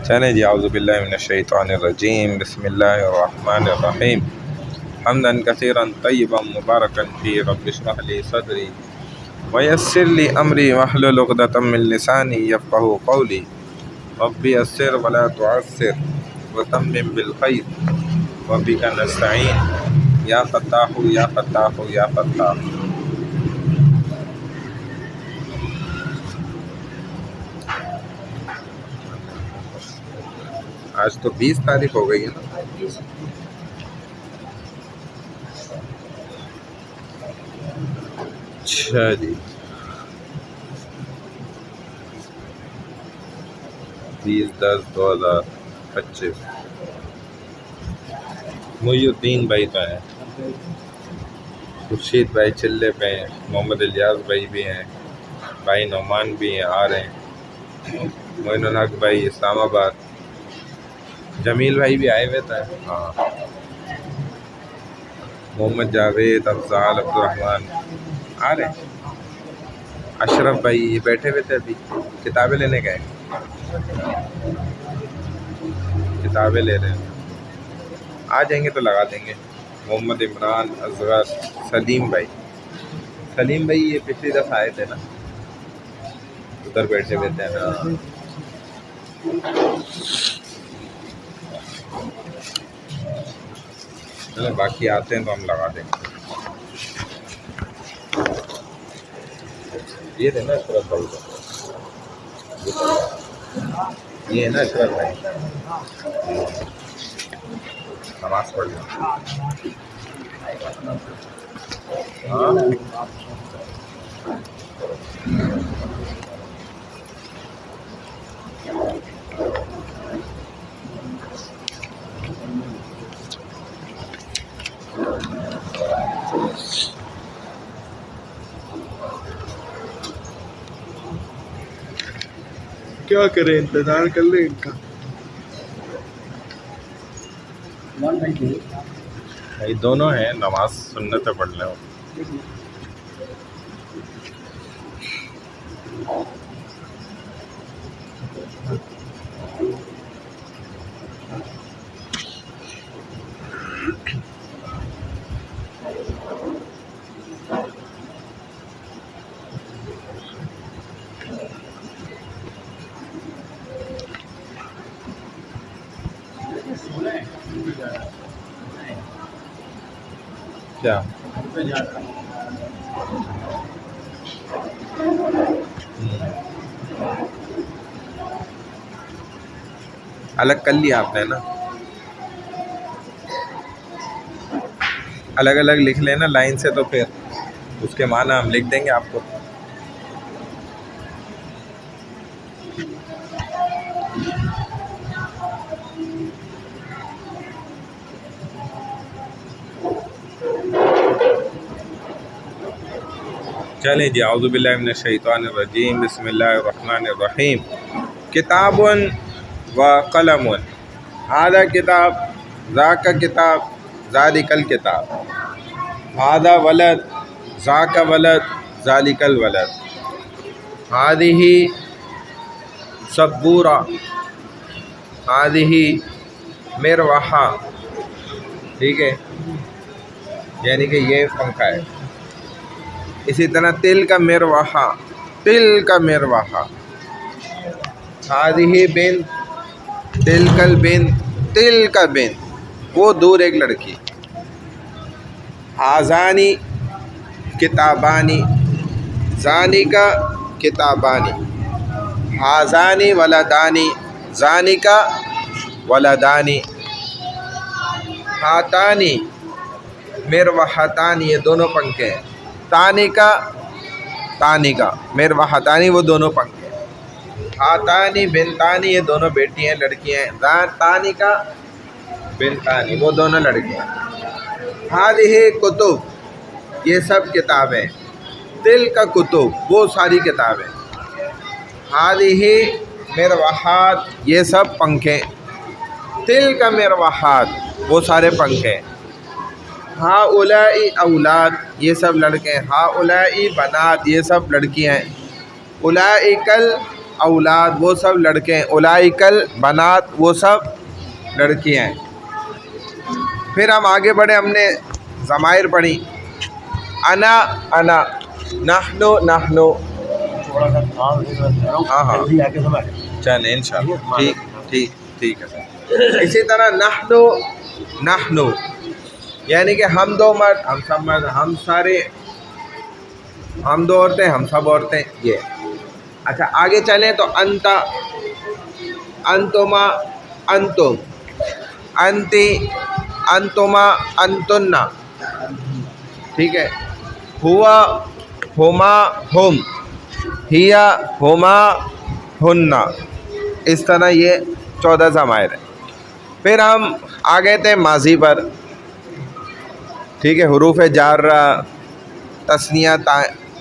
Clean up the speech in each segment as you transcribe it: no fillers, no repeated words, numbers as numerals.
چلیں جی، اعوذ باللہ من الشیطان الرجیم، بسم اللہ الرحمن الرحیم، حمدا کثیرا طیبا مبارکا فی، رب اشرح لی صدری ویسر لی امری واحلل عقدۃ من لسانی یفقہوا قولی، رب یسر ولا تعسر وتمم بالخیر وبک نستعین، یا فتاح یا فتاح یا فتاح۔ آج تو 20 تاریخ ہو گئی ہے نا۔ اچھا جی، 20/10/2025۔ محی الدین بھائی تو ہیں، خورشید بھائی چلے پہ ہیں، محمد الیاس بھائی بھی ہیں، بھائی نعمان بھی ہیں، آ رہے ہیں، معین الحق بھائی اسلام آباد، جمیل بھائی بھی آئے ہوئے تھے، ہاں، محمد جاوید، افضال، عبد الرحمن آ رہے ہیں، اشرف بھائی یہ بیٹھے ہوئے تھے، ابھی کتابیں لینے گئے، کتابیں لے رہے ہیں، آ جائیں گے تو لگا دیں گے۔ محمد عمران، اصغر، سلیم بھائی یہ پچھلی دفعہ آئے تھے نا، ادھر بیٹھے ہوئے تھے نا۔ چلیں باقی آتے ہیں تو ہم لگا دیں گے۔ یہ تھے نا اشرف بھائی، یہ ہے نا اشرف بھائی، نماز پڑھ لیں۔ ہاں کیا کریں، انتظار کر لیں ان کا۔ بھائی دونوں ہیں، نماز سنت پڑھ لیں۔ کیا الگ کر لیا آپ نے نا، الگ الگ لکھ لینا لائن سے، تو پھر اس کے معنی ہم لکھ دیں گے آپ کو۔ چلیں جی، اعوذ باللہ من الشیطان الرجیم، بسم اللہ الرحمن الرحیم، کتاب و قلم، ھذا کتاب، ذاک کتاب، ذالک الکتاب، ھذا ولد، ذاک ولد، ذالک الولد، ھذہ سبورہ، ھذہ مروحہ، ٹھیک ہے، یعنی کہ یہ پنکھا ہے۔ اسی طرح تل کا مروحہ، تل کا مروحہ، ہادہ بنت، تل کل بنت، تل کا بنت، وہ دور ایک لڑکی۔ ہازانی کتابانی، زانی کا کتابانی، ہازانی ولدانی، زانی کا ولدانی، ہاتانی مروحتانی، یہ دونوں پنکھے ہیں۔ تانی کا مروحتانی، وہ دونوں پنکھے ہیں۔ ہاتانی بنتانی، یہ دونوں بیٹی ہیں، لڑکیاں ہیں۔ تانی کا بنتانی، وہ دونوں لڑکے ہیں۔ ہذہ کتب، یہ سب کتابیں۔ تل کا کتب، وہ ساری کتابیں۔ ہذہ مروحات، یہ سب پنکھے۔ تل کا مروحات، وہ سارے پنکھے۔ ہؤلاء اولاد، یہ سب لڑکے ہیں۔ ہؤلاء بنات، یہ سب لڑکیاں ہیں۔ اولئک اولاد وہ سب لڑکے ہیں، اولائکل بنات وہ سب لڑکیاں ہیں۔ پھر ہم آگے بڑھے، ہم نے ضمائر پڑھی، انا انا، نحنو نحنو، ہاں چلیں انشاءاللہ، ٹھیک ہے سر۔ اسی طرح نحنو نحنو، یعنی کہ ہم دو مرد، ہم سب مرد، ہم سارے، ہم دو عورتیں، ہم سب عورتیں، یہ۔ اچھا آگے چلیں تو انتا، انتما، انتم، انتی، انتما، انتنا، ٹھیک ہے۔ ہوا، ہما، ہم، ہیا، ہما، ہننا، اس طرح یہ 14 ضمائر ہیں۔ پھر ہم آ گئے تھے ماضی پر، ٹھیک ہے، حروف جارہ، تثنیہ،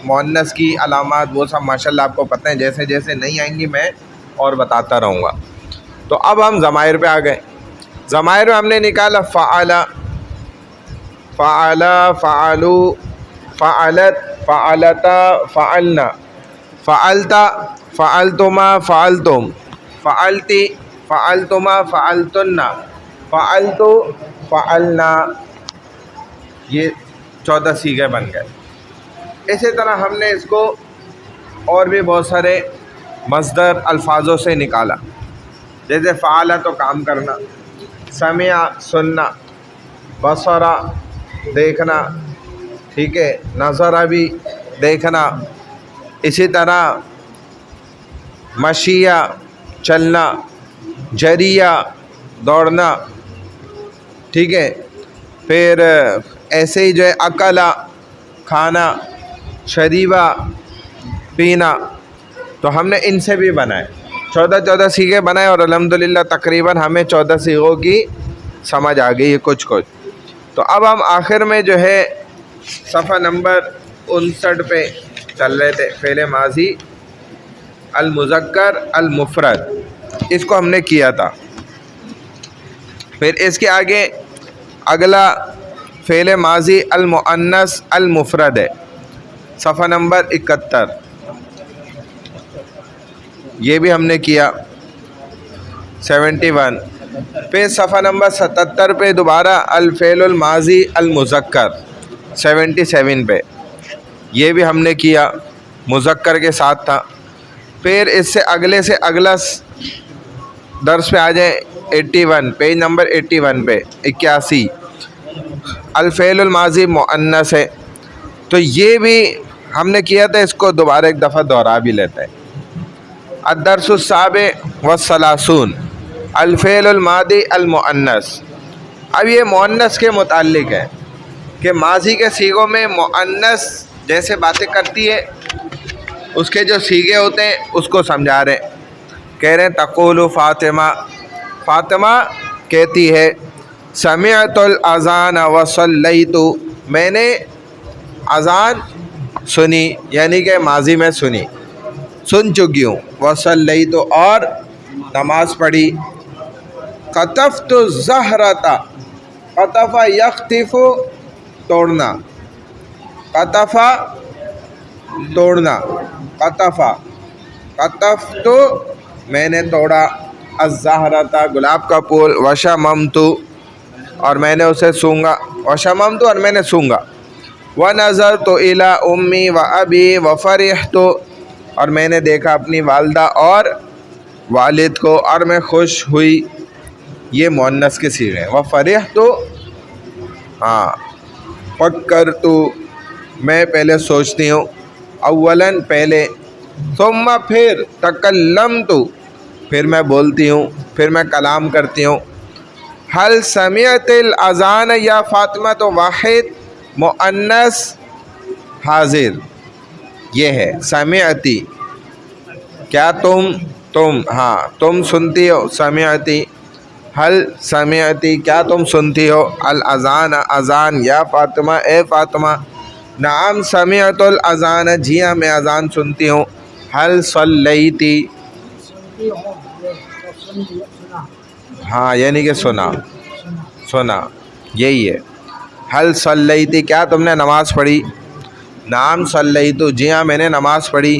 مؤنث کی علامات وہ سب ماشاءاللہ آپ کو پتہ ہیں، جیسے جیسے نہیں آئیں گی میں اور بتاتا رہوں گا۔ تو اب ہم ضمائر پہ آ گئے۔ ضمائر میں ہم نے نکالا فعل، فعل، فعلو، فعلت، فعلتا، فعلنا، فعلتا، فعلتما، فعلتم، فعلتی، فعلتما، فعلتنا، فعلتو، فعلنا، یہ 14 صیغے بن گئے۔ اسی طرح ہم نے اس کو اور بھی بہت سارے مصدر الفاظوں سے نکالا، جیسے فعل تو کام کرنا، سمع سننا، بصر دیکھنا، ٹھیک ہے، نظر بھی دیکھنا، اسی طرح مشیہ چلنا، جریہ دوڑنا، ٹھیک ہے۔ پھر ایسے ہی جو ہے اکلا کھانا، شریبہ پینا، تو ہم نے ان سے بھی بنائے 14 صیغے بنائے، اور الحمدللہ تقریباً ہمیں 14 صیغوں کی سمجھ آ گئی ہے کچھ کچھ۔ تو اب ہم آخر میں جو ہے صفحہ نمبر 59 پہ چل رہے تھے، فعل ماضی المذکر المفرد، اس کو ہم نے کیا تھا۔ پھر اس کے آگے اگلا فعل ماضی المؤنث المفرد ہے، صفحہ نمبر 71، یہ بھی ہم نے کیا 71۔ پھر صفحہ نمبر 77 پہ دوبارہ الفعل الماضی المذکر 77 پہ، یہ بھی ہم نے کیا، مذکر کے ساتھ تھا۔ پھر اس سے اگلے سے اگلا درس پہ آ جائیں 81، پیج نمبر 81 پہ 81، الفعل الماضی مؤنث ہے، تو یہ بھی ہم نے کیا تھا، اس کو دوبارہ ایک دفعہ دوہرا بھی لیتے ہیں۔ الدرس السابع والثلاثون، الفعل الماضی المؤنث۔ اب یہ مؤنث کے متعلق ہے کہ ماضی کے صیغوں میں مؤنث جیسے باتیں کرتی ہے، اس کے جو صیغے ہوتے ہیں اس کو سمجھا رہے ہیں۔ کہہ رہے ہیں تقول فاطمہ، فاطمہ کہتی ہے، سمعت الاذان وصلیت، میں نے اذان سنی، یعنی کہ ماضی میں سنی، سن چکی ہوں، وصلیت اور نماز پڑھی۔ قطفت الزہرۃ، قطف یخطف توڑنا، قطف توڑنا، قطف، قطفت میں نے توڑا، الزہرۃ گلاب کا پھول، وشممت اور میں نے اسے سونگا، وشممت اور میں نے سونگا، ونظرت الی امی وابی وفرحت اور میں نے دیکھا اپنی والدہ اور والد کو اور میں خوش ہوئی، یہ مؤنث کے صیغے ہیں۔ وفرحت، ہاں، فکرت میں پہلے سوچتی ہوں، اولاً پہلے، ثم پھر، تکلمت پھر میں بولتی ہوں، پھر میں کلام کرتی ہوں۔ هل سمعت الاذان یا فاطمہ تو واحد مؤنث حاضر، یہ ہے سمعتی، کیا تم، ہاں تم سنتی ہو، سمعتی، هل سمعتی کیا تم سنتی ہو، الاذان اذان، یا فاطمہ اے فاطمہ، نعم سمعت الاذان جی ہاں میں اذان سنتی ہوں، هل صلیتی، ہاں یعنی کہ سنا، یہی ہے، هل صلیتی کیا تم نے نماز پڑھی، نعم صلیت جی ہاں میں نے نماز پڑھی،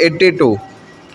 82,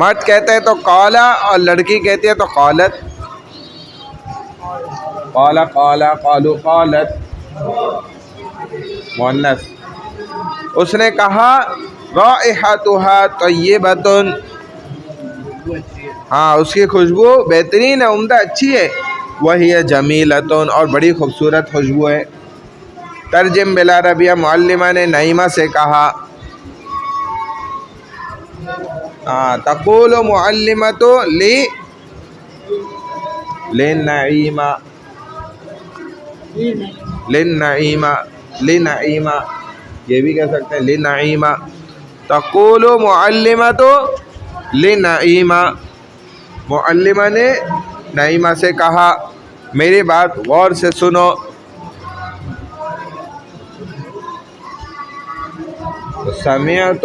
مرد کہتا ہے تو قالا، اور لڑکی کہتی ہے تو قالت. قالا قالا قالو قالت مؤنث. اس نے کہا رائحتها طیبۃ، ہاں اس کی خوشبو بہترین ہے، عمدہ، اچھی ہے. وہی جمیلۃ، اور بڑی خوبصورت خوشبو ہے. ترجم بلا ربیہ، معلمہ نے نعیمہ سے کہا. تقول معلمۃ لنعیمہ، لنعیمہ یہ بھی کہہ سکتے ہیں لنعیمہ. تقول معلمۃ لنعیمہ، معلمہ نے نعیمہ سے کہا میری بات غور سے سنو. سمعت،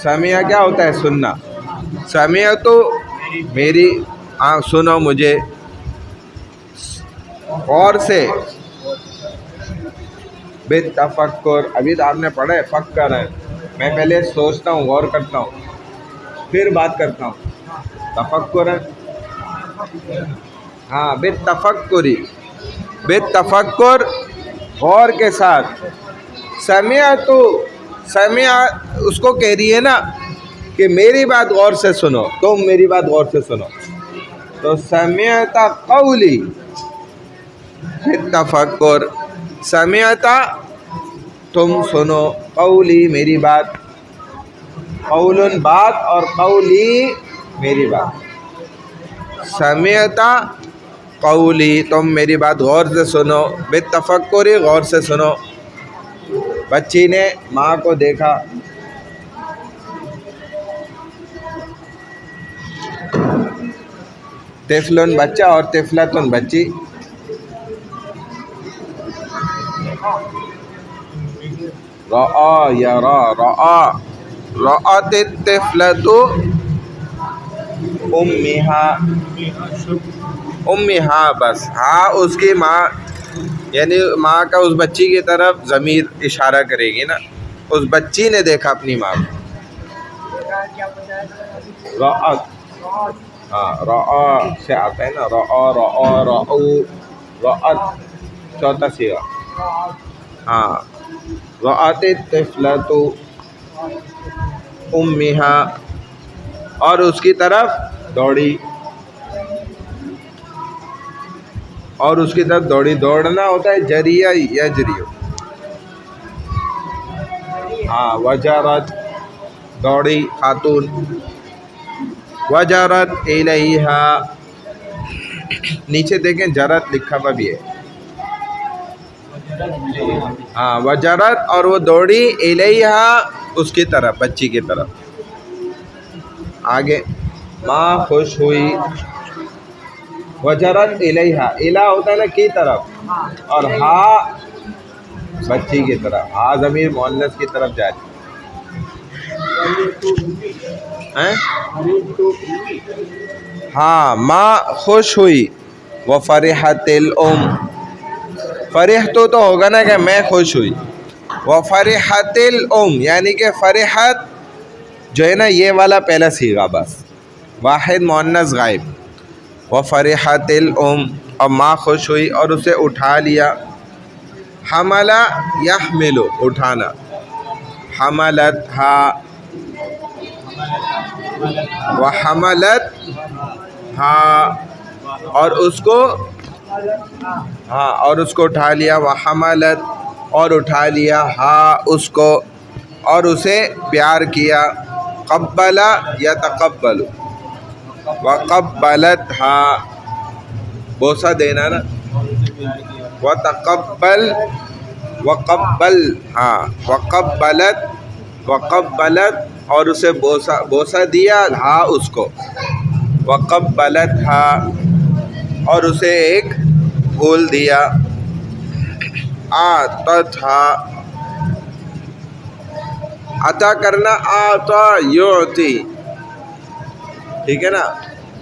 سمع کیا ہوتا ہے؟ سننا. سمعت میری، سنو مجھے غور سے. بالتفکر، ابھی تو آپ نے پڑھا ہے فکر ہے، میں پہلے سوچتا ہوں، غور کرتا ہوں، پھر بات کرتا ہوں. تفکر ہے، ہاں بالتفکری، بالتفکر غور کے ساتھ. سمعت، سمع اس کو کہہ رہی ہے نا کہ میری بات غور سے سنو، تم میری بات غور سے سنو. تو سمعت قولی بالتفکر، سمعت تم سنو، قولی میری بات، قول بات، اور قولی میری بات. سمعت قولی تم میری بات غور سے سنو، بالتفکر غور سے سنو. بچی نے ماں کو دیکھا. طفلن بچہ اور طفلتن بچی. رأى يرى رأى رأت الطفلة امها، امها بس ہاں اس کی ماں، یعنی ماں کا اس بچی کی طرف ضمیر اشارہ کرے گی نا. اس بچی نے دیکھا اپنی ماں کو. رأت، ہاں رأى سے آتا ہے نا، رأى رأى رأو رأت چوتھا صیغہ. ہاں رأت الطفلة امها، اور اس کی طرف دوڑی، اور اس کی طرف دوڑی. دوڑنا ہوتا ہے جریہ یجریو. ہاں وجرت دوڑی خاتون. وجرت الیہا، نیچے دیکھیں جرت لکھا ہوا بھی ہے. ہاں وجرت، اور وہ دوڑی الیہا اس کی طرف، بچی کی طرف. آگے ماں خوش ہوئی. وجرت الیہا، الا ہوتا ہے نا کی طرف، اور ہا بچی کی طرف. ہا ضمیر مؤنث کی طرف جاری. ہاں ماں خوش ہوئی. وفرحت الام، فرحت تو ہوگا نا کہ میں خوش ہوئی. وفرحت الام یعنی کہ فرحت جو ہے نا یہ والا پہلا صیغہ، بس واحد مؤنث غائب. وفرحت الام، اور ماں خوش ہوئی اور اسے اٹھا لیا. حملا یحمل اٹھانا. حملت ہا، وحملت ہا، اور اس کو، ہاں اور اس کو اٹھا لیا. وحملت، اور اٹھا لیا، ہا اس کو، اور اسے پیار کیا. قبل یتقبل، وقبلت ہا بوسہ دینا نا. وتقبل، وقبل ہاں، وقبلت، وقبلت اور اسے بوسہ دیا، ہا اس کو. وقبلت ہا، اور اسے ایک پھول دیا. آتت ہا، عطا کرنا، آتا یعطی، ٹھیک ہے نا.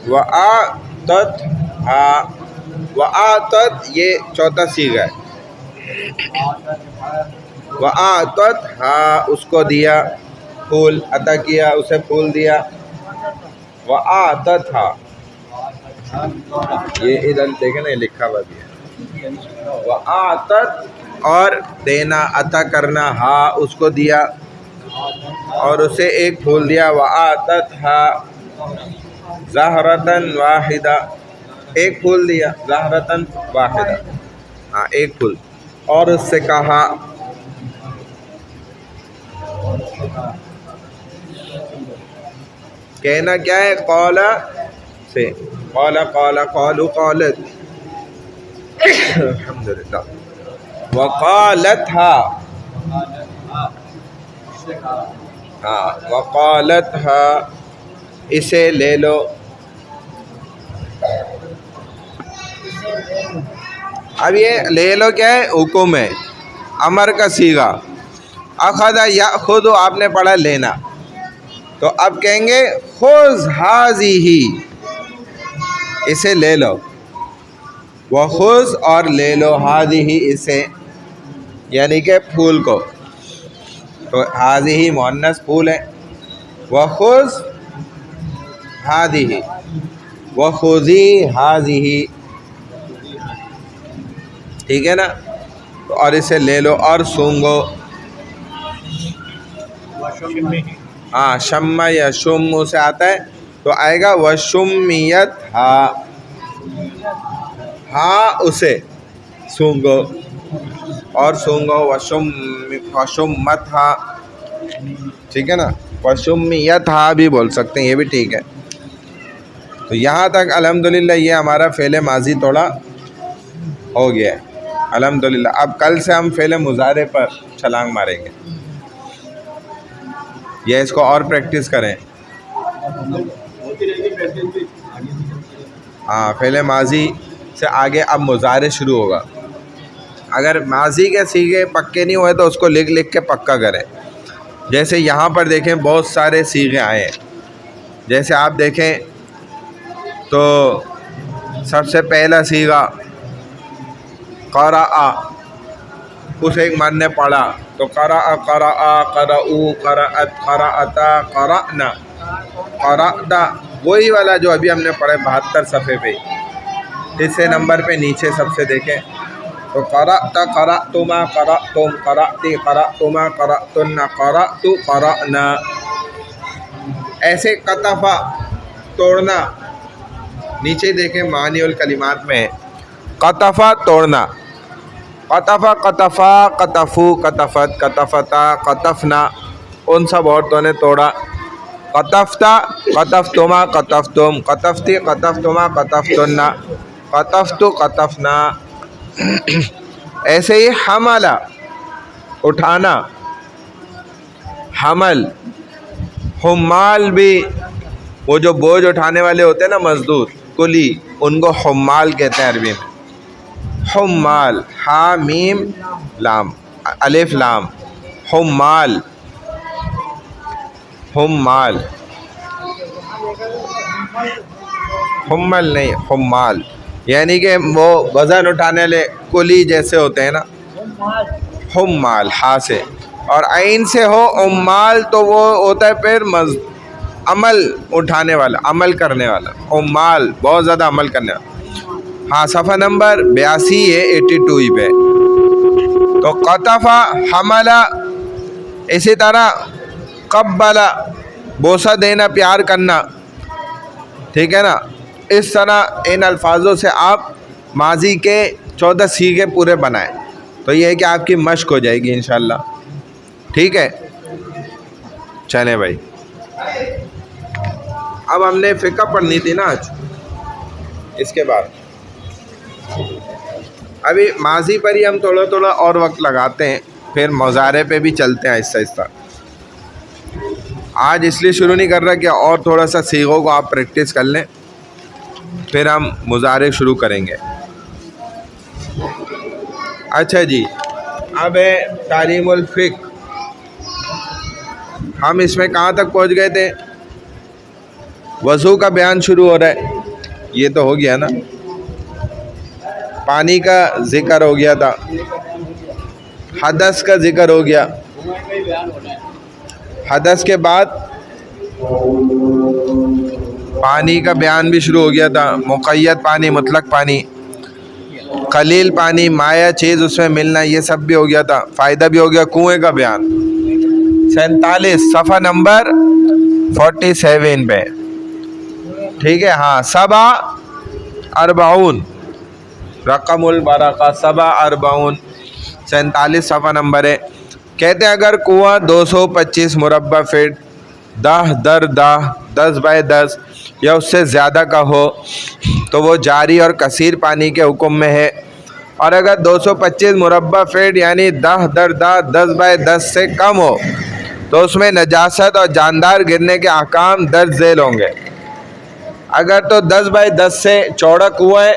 وآتت ہا، وآتت یہ چوتھا صیغہ ہے. وآتت ہا اس کو دیا. پھول عطا کیا، اسے پھول دیا. وآتتھا، یہ ادھر دیکھیں نا، یہ لکھا ہوا بھی ہے. وآتت، اور دینا، عطا کرنا، ہا اس کو دیا اور اسے ایک پھول دیا. وآتتھا زہرتن واحدہ، ایک پھول دیا. زہرتن واحدہ، ہاں ایک پھول. اور اس سے کہا، کہنا کیا ہے؟ قولا سے، قولا قولا قولو قولت، الحمدللہ. وقالتھا، ہاں وقالتھا، اسے لے لو. اب یہ لے لو کیا ہے؟ حکم ہے، امر کا صیغہ. اخذ یاخذ، آپ نے پڑھا لینا، تو اب کہیں گے خذ ہذہ، اسے لے لو. وخذ، اور لے لو، ہذہ، اسے، یعنی کہ پھول کو. تو ہذہ مؤنث پھول ہے. وخذ ہذہ، وخذی ہذہ، ٹھیک ہے نا. اور اسے لے لو اور سونگو. ہاں شم یا شم سے آتا ہے تو آئے گا وشمیت ہا، ہاں اسے سونگو، اور سونگو. وشمت ہا، ٹھیک ہے نا. وشمیت ہا بھی بول سکتے ہیں، یہ بھی ٹھیک ہے. تو یہاں تک الحمدللہ یہ ہمارا فعل ماضی توڑا ہو گیا ہے الحمدللہ. اب کل سے ہم فعل مضارع پر چھلانگ ماریں گے، یا اس کو اور پریکٹس کریں. ہاں فعل ماضی سے آگے اب مضارع شروع ہوگا. اگر ماضی کے صیغے پکے نہیں ہوئے تو اس کو لکھ لکھ کے پکا کریں. جیسے یہاں پر دیکھیں بہت سارے صیغے آئے ہیں. جیسے آپ دیکھیں تو سب سے پہلا صیغہ قرأ، اس ایک مرد نے پڑھا تو قرأ، قرأ، قرأوا، قرأت، قرأتا، قرأنا، قرأتا، وہی والا جو ابھی ہم نے پڑھے 72 صفحے پہ. اس سے نمبر پہ نیچے سب سے دیکھیں تو قرأت، قرأتما، قرأتم، قرأتی، قرأتما، قرأتن، قرأت، قرأنا. ایسے قطفہ، توڑنا. نیچے دیکھیں معنی الکلمات میں قطفہ، توڑنا. قطفہ، قطفا، قطفو، قطفت، قطفتا، قطفنا، ان سب عورتوں نے توڑا. قطفتا، قطفتما، قطفتم، قطفتی، قطفتما، قطفتن، قطفتو، قطفنا. ایسے ہی حملہ، اٹھانا، حمل. حمال بھی، وہ جو بوجھ اٹھانے والے ہوتے ہیں نا مزدور، کلی، ان کو حمال کہتے ہیں عربی میں. حمال، ہا میم لام، الف لام، حمال. حمال، حمل نہیں، حمال، یعنی کہ وہ وزن اٹھانے والے کلی جیسے ہوتے ہیں نا. حمال، ہا سے. اور عین سے ہو عمال تو وہ ہوتا ہے پھر عمل اٹھانے والا، عمل کرنے والا. عمال، بہت زیادہ عمل کرنے والا. ہاں صفحہ نمبر 82 ہے، 82 پہ. تو قطفہ، حملہ. اسی طرح قبلہ، بوسہ دینا، پیار کرنا، ٹھیک ہے نا. اس طرح ان الفاظوں سے آپ ماضی کے 14 صیغے پورے بنائیں تو یہ ہے کہ آپ کی مشق ہو جائے گی انشاءاللہ. ٹھیک ہے، چلیں بھائی. اب ہم نے فقہ پڑھنی تھی نا آج. اس کے بعد ابھی ماضی پر ہی ہم تھوڑا تھوڑا اور وقت لگاتے ہیں، پھر مضارع پہ بھی چلتے ہیں آہستہ آہستہ. آج اس لیے شروع نہیں کر رہا کہ اور تھوڑا سا صیغوں کو آپ پریکٹس کر لیں، پھر ہم مضارع شروع کریں گے. اچھا جی، اب ہے تعلیم الفقہ. ہم اس میں کہاں تک پہنچ گئے تھے؟ وضو کا بیان شروع ہو رہا ہے، یہ تو ہو گیا نا. پانی کا ذکر ہو گیا تھا، حدث کا ذکر ہو گیا. حدث کے بعد پانی کا بیان بھی شروع ہو گیا تھا، مقید پانی، مطلق پانی، قلیل پانی، مائع چیز اس میں ملنا، یہ سب بھی ہو گیا تھا، فائدہ بھی ہو گیا، کنویں کا بیان۔ 47 صفحہ نمبر 47 پہ، ٹھیک ہے، ہاں، 47 رقم البرقہ 47 47 صفحہ نمبر ہے۔ کہتے ہیں اگر کنواں 225 مربع فٹ 10 در 10 10 بائی 10 یا اس سے زیادہ کا ہو تو وہ جاری اور کثیر پانی کے حکم میں ہے، اور اگر 225 مربع فٹ یعنی 10 در 10 10 بائی 10 سے کم ہو تو اس میں نجاست اور جاندار گرنے کے احکام درج ذیل ہوں گے۔ اگر تو 10 بائی 10 سے چوڑا کنواں ہے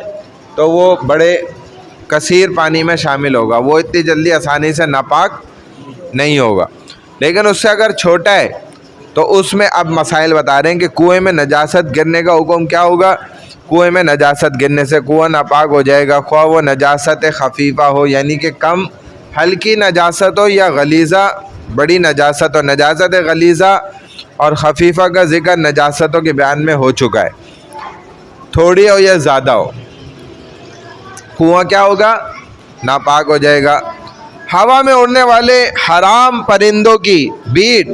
تو وہ بڑے کثیر پانی میں شامل ہوگا، وہ اتنی جلدی آسانی سے ناپاک نہیں ہوگا۔ لیکن اس سے اگر چھوٹا ہے تو اس میں اب مسائل بتا رہے ہیں کہ کنویں میں نجاست گرنے کا حکم کیا ہوگا۔ کنویں میں نجاست گرنے سے کنواں ناپاک ہو جائے گا، خواہ وہ نجاست خفیفہ ہو یعنی کہ کم ہلکی نجاست ہو، یا غلیظہ بڑی نجاست ہو۔ نجاست غلیظہ اور خفیفہ کا ذکر نجاستوں کے بیان میں ہو چکا ہے، تھوڑی ہو یا زیادہ ہو، کنواں کیا ہوگا، ناپاک ہو جائے گا۔ ہوا میں اڑنے والے حرام پرندوں کی بیٹ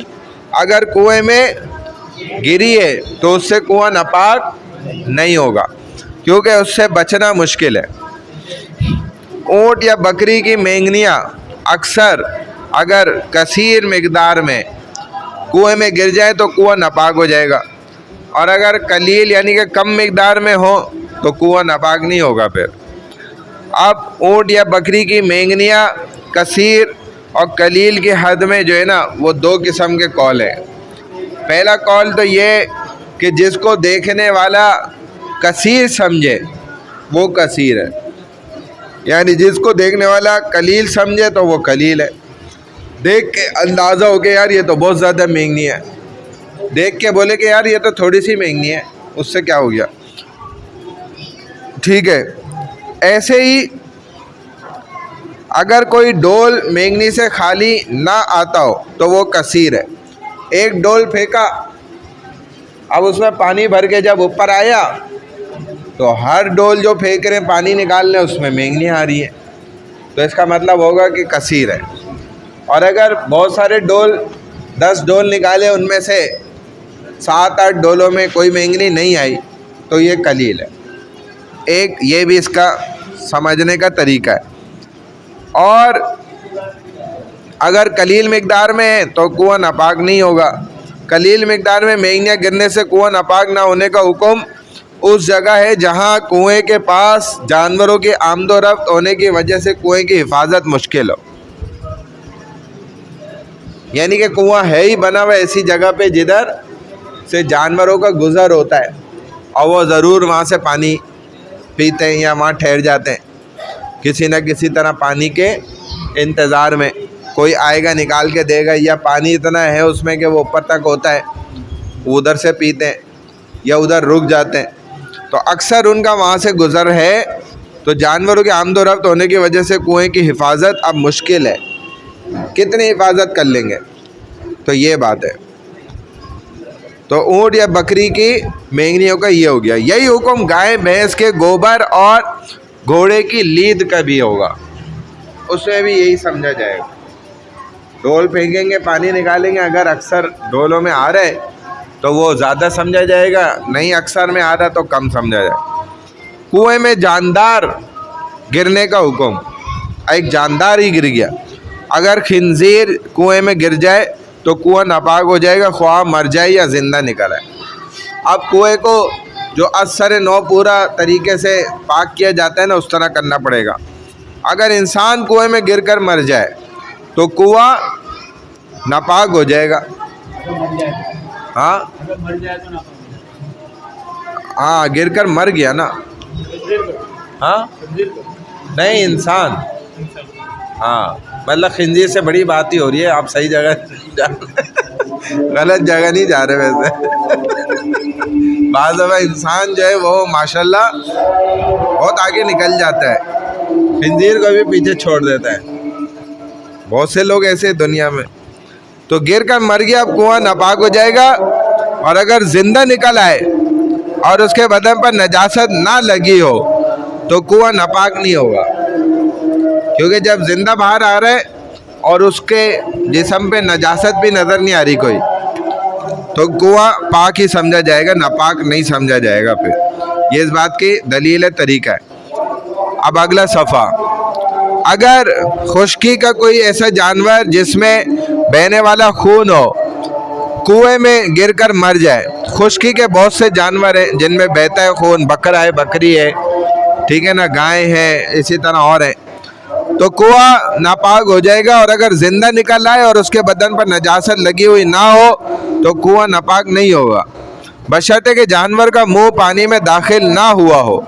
اگر کنویں میں گری ہے تو اس سے کنواں ناپاک نہیں ہوگا، کیونکہ اس سے بچنا مشکل ہے۔ اونٹ یا بکری کی مینگنیاں اکثر اگر کثیر مقدار میں کنویں میں گر جائے تو کنواں ناپاک ہو جائے گا، اور اگر قلیل یعنی کہ کم مقدار میں ہو تو کنواں ناپاک نہیں ہوگا۔ پھر اب اونٹ یا بکری کی مینگنیاں کثیر اور قلیل کی حد میں جو ہے نا وہ دو قسم کے قول ہیں۔ پہلا قول تو یہ کہ جس کو دیکھنے والا کثیر سمجھے وہ کثیر ہے، یعنی جس کو دیکھنے والا قلیل سمجھے تو وہ قلیل ہے۔ دیکھ کے اندازہ ہو کہ یار یہ تو بہت زیادہ مہنگی ہے، دیکھ کے بولے کہ یار یہ تو تھوڑی سی مہنگی ہے، اس سے کیا ہو گیا، ٹھیک ہے۔ ایسے ہی اگر کوئی ڈول مینگنی سے خالی نہ آتا ہو تو وہ کثیر ہے۔ ایک ڈول پھینکا، اب اس میں پانی بھر کے جب اوپر آیا تو ہر ڈول جو پھینک رہے ہیں پانی نکالنے اس میں مینگنی آ رہی ہے، تو اس کا مطلب ہوگا کہ کثیر ہے۔ اور اگر بہت سارے ڈول 10 ڈول نکالے ان میں سے 7-8 ڈولوں میں کوئی مینگنی نہیں آئی تو یہ قلیل ہے۔ ایک یہ بھی اس کا سمجھنے کا طریقہ ہے۔ اور اگر قلیل مقدار میں ہے تو کنواں ناپاک نہیں ہوگا۔ قلیل مقدار میں مینگنیاں گرنے سے کنواں ناپاک نہ ہونے کا حکم اس جگہ ہے جہاں کنویں کے پاس جانوروں کی آمد و رفت ہونے کی وجہ سے کنویں کی حفاظت مشکل ہو، یعنی کہ کنواں ہے ہی بنا ہوا ایسی جگہ پہ جدھر سے جانوروں کا گزر ہوتا ہے اور وہ ضرور وہاں سے پانی پیتے ہیں یا وہاں ٹھہر جاتے ہیں کسی نہ کسی طرح پانی کے انتظار میں۔ کوئی آئے گا نکال کے دے گا، یا پانی اتنا ہے اس میں کہ وہ اوپر تک ہوتا ہے، ادھر سے پیتے ہیں یا ادھر رک جاتے ہیں، تو اکثر ان کا وہاں سے گزر ہے، تو جانوروں کی آمد و رفت ہونے کی وجہ سے کنویں کی حفاظت اب مشکل ہے۔ کتنی حفاظت کر لیں گے، تو یہ بات ہے۔ تو اونٹ یا بکری کی مینگنیوں کا یہ ہو گیا۔ یہی حکم گائے بھینس کے گوبر اور گھوڑے کی لید کا بھی ہوگا، اس میں بھی یہی سمجھا جائے گا۔ ڈول پھینکیں گے پانی نکالیں گے، اگر اکثر ڈولوں میں آ رہے تو وہ زیادہ سمجھا جائے گا، نہیں اکثر میں آ رہا تو کم سمجھا جائے گا۔ کنویں میں جاندار گرنے کا حکم، ایک جاندار ہی گر گیا، اگر خنزیر کنویں میں گر جائے تو کنواں ناپاک ہو جائے گا، خواہ مر جائے یا زندہ نکل آئے۔ اب کنویں کو جو اثر نو پورا طریقے سے پاک کیا جاتا ہے نا اس طرح کرنا پڑے گا۔ اگر انسان کنویں میں گر کر مر جائے تو کنواں ناپاک ہو جائے گا۔ ہاں ہاں، گر کر مر گیا نا، ہاں نہیں انسان، ہاں مطلب خنزیر سے بڑی بات ہی ہو رہی ہے، آپ صحیح جگہ غلط جگہ نہیں جا رہے ویسے۔ بعض دفعہ انسان جو ہے وہ ماشاءاللہ بہت آگے نکل جاتا ہے، خنزیر کو بھی پیچھے چھوڑ دیتا ہے، بہت سے لوگ ایسے دنیا میں۔ تو گر کر مر گیا، اب کنواں ناپاک ہو جائے گا. اور اگر زندہ نکل آئے اور اس کے بدن پر نجاست نہ لگی ہو تو کنواں ناپاک نہیں ہوگا. کیونکہ جب زندہ باہر آ رہا ہے اور اس کے جسم پہ نجاست بھی نظر نہیں آ رہی کوئی، تو کنواں پاک ہی سمجھا جائے گا، ناپاک نہیں سمجھا جائے گا. پھر یہ اس بات کی دلیل ہے، طریقہ ہے. اب اگلا صفحہ. اگر خشکی کا کوئی ایسا جانور جس میں بہنے والا خون ہو کنویں میں گر کر مر جائے. خشکی کے بہت سے جانور ہیں جن میں بہتا ہے خون، بکرا ہے، بکری ہے، ٹھیک ہے نا، گائے ہے، اسی طرح اور ہے. تو کنواں ناپاک ہو جائے گا. اور اگر زندہ نکل آئے اور اس کے بدن پر نجاست لگی ہوئی نہ ہو تو کنواں ناپاک نہیں ہوگا، بشرطے کہ جانور کا منہ پانی میں داخل نہ ہوا ہو.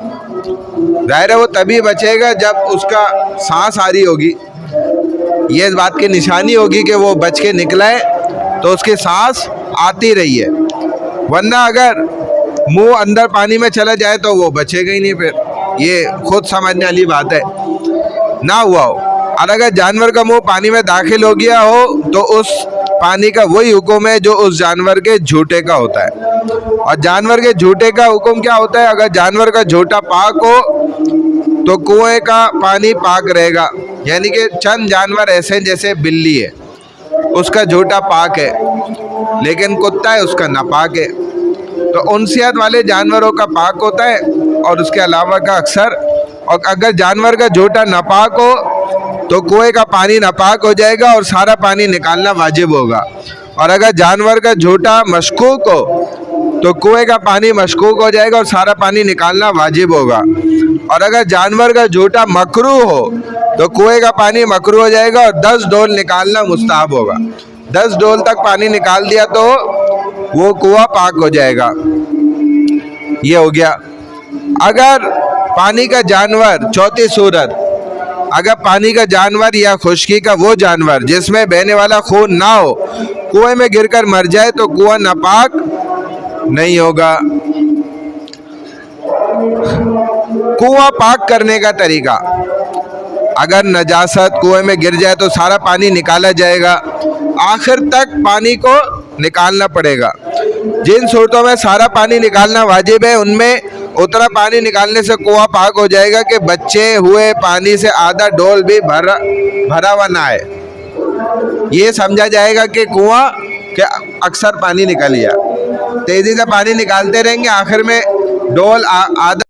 ظاہر ہے وہ تبھی بچے گا جب اس کا سانس آ رہی ہوگی. یہ اس بات کی نشانی ہوگی کہ وہ بچ کے نکلا ہے تو اس کی سانس آتی رہی ہے. ورنہ اگر منہ اندر پانی میں چلا جائے تو وہ بچے گا ہی نہیں. پھر یہ خود سمجھنے والی بات ہے، نہ ہوا ہو. اور اگر جانور کا منہ پانی میں داخل ہو گیا ہو تو اس پانی کا وہی حکم ہے جو اس جانور کے جھوٹے کا ہوتا ہے. اور جانور کے جھوٹے کا حکم کیا ہوتا ہے؟ اگر جانور کا جھوٹا پاک ہو تو کنویں کا پانی پاک رہے گا. یعنی کہ چند جانور ایسے ہیں، جیسے بلی ہے، اس کا جھوٹا پاک ہے، لیکن کتا ہے اس کا ناپاک ہے. تو انسیت والے جانوروں کا پاک ہوتا ہے اور اس کے علاوہ کا اکثر. اور اگر جانور کا جھوٹا ناپاک ہو تو کنویں کا پانی ناپاک ہو جائے گا اور سارا پانی نکالنا واجب ہوگا. اور اگر جانور کا جھوٹا مشکوک ہو تو کنویں کا پانی مشکوک ہو جائے گا اور سارا پانی نکالنا واجب ہوگا. اور اگر جانور کا جھوٹا مکروہ ہو تو کنویں کا پانی مکروہ ہو جائے گا اور 10 ڈول نکالنا مستحب ہوگا. 10 ڈول تک پانی نکال دیا تو وہ کنواں پاک ہو جائے گا. یہ ہو گیا. اگر پانی کا جانور، چوتھی صورت، اگر پانی کا جانور یا خشکی کا وہ جانور جس میں بہنے والا خون نہ ہو کنویں میں گر کر مر جائے تو کنواں ناپاک نہیں ہوگا. کنواں پاک کرنے کا طریقہ. اگر نجاست کنویں میں گر جائے تو سارا پانی نکالا جائے گا، آخر تک پانی کو نکالنا پڑے گا. جن صورتوں میں سارا پانی نکالنا واجب ہے ان میں اتنا پانی نکالنے سے کنواں پاک ہو جائے گا کہ بچے ہوئے پانی سے آدھا ڈول بھی بھرا ہوا نہ آئے. یہ سمجھا جائے گا کہ کنواں کہ اکثر پانی نکل گیا. تیزی سے پانی نکالتے رہیں گے، آخر میں ڈول آدھا